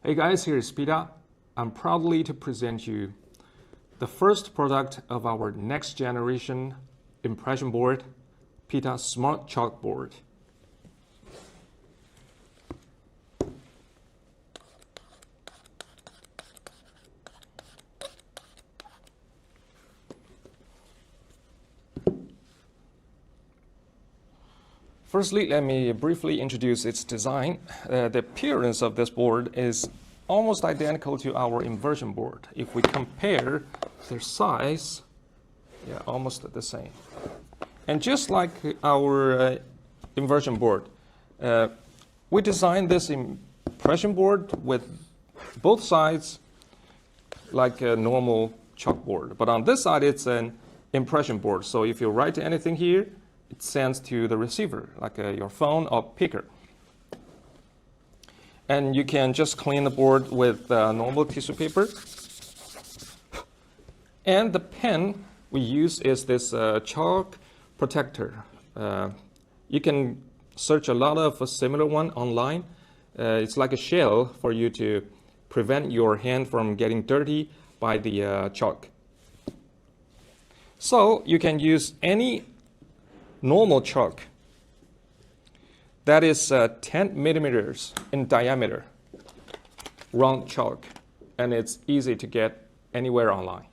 Hey guys, here is Peter. I'm proudly to present you the first product of our next generation impression board, PITATA Smart Chalkboard. Firstly, let me briefly introduce its design. The appearance of this board is almost identical to our inversion board. If we compare their size, yeah, almost the same. And just like our inversion board, we designed this impression board with both sides like a normal chalkboard. But on this side, it's an impression board. So if you write anything here, it sends to the receiver, like your phone or picker. And you can just clean the board with normal tissue paper. And the pen we use is this chalk protector. You can search a lot of a similar one online. It's like a shell for you to prevent your hand from getting dirty by the chalk. So you can use any normal chalk that is 10 millimeters in diameter, round chalk, and it's easy to get anywhere online.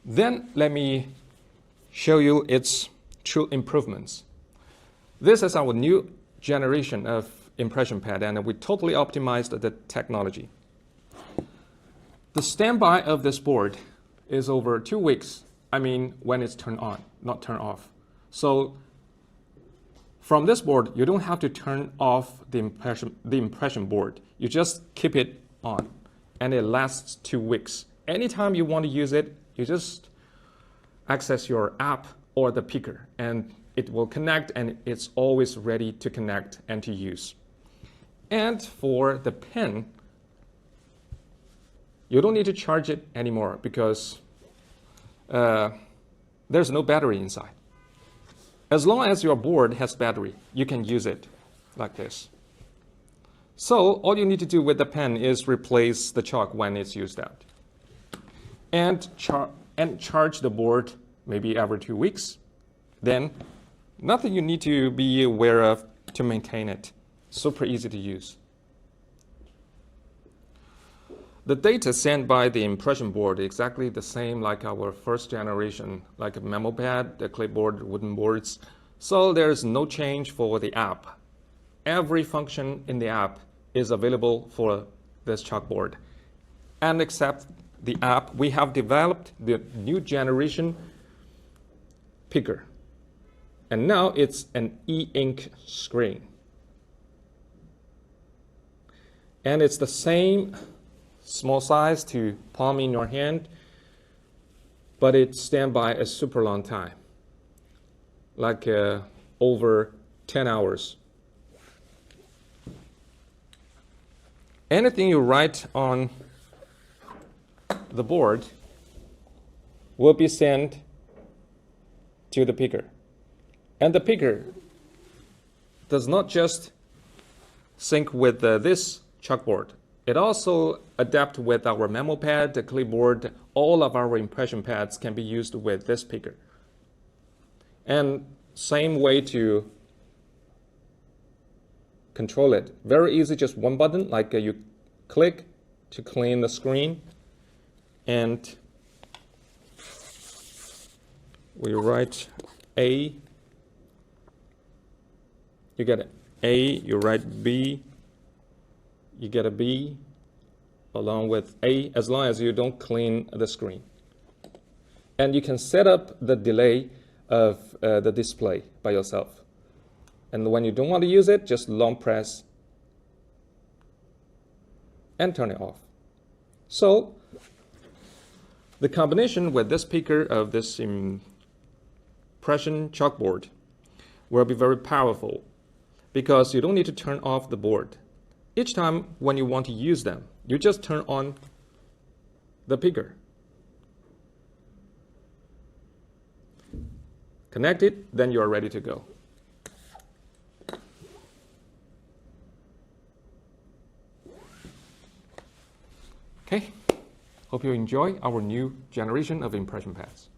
Then let me show you its true improvements. This is our new generation of impression pad, and we totally optimized the technology. The standby of this board is over 2 weeks. I mean, when it's turned on, not turned off. So from this board, you don't have to turn off the impression board. You just keep it on, and it lasts 2 weeks. Anytime you want to use it, you just access your app or the picker, and it will connect, and it's always ready to connect and to use. And for the pen, you don't need to charge it anymore because there's no battery inside. As long as your board has battery, you can use it like this. So all you need to do with the pen is replace the chalk when it's used out. And charge the board maybe every 2 weeks. Then nothing you need to be aware of to maintain it. Super easy to use. The data sent by the impression board is exactly the same like our first generation, like a memo pad, the clipboard, wooden boards. So there's no change for the app. Every function in the app is available for this chalkboard. And except the app, we have developed the new generation picker. And now it's an e-ink screen. And it's the same small size to palm in your hand, but it stands by a super long time, like over 10 hours. Anything you write on the board will be sent to the picker. And the picker does not just sync with this chalkboard. It also adapts with our memo pad, the clipboard. All of our impression pads can be used with this picker. And same way to control it. Very easy, just one button, like you click to clean the screen. And we write A. You get an A, you write B. You get a B along with A, as long as you don't clean the screen. And you can set up the delay of the display by yourself. And when you don't want to use it, just long press and turn it off. So the combination with this picker of this impression chalkboard will be very powerful because you don't need to turn off the board. Each time when you want to use them, you just turn on the picker. Connect it, then you are ready to go. Okay, hope you enjoy our new generation of impression pads.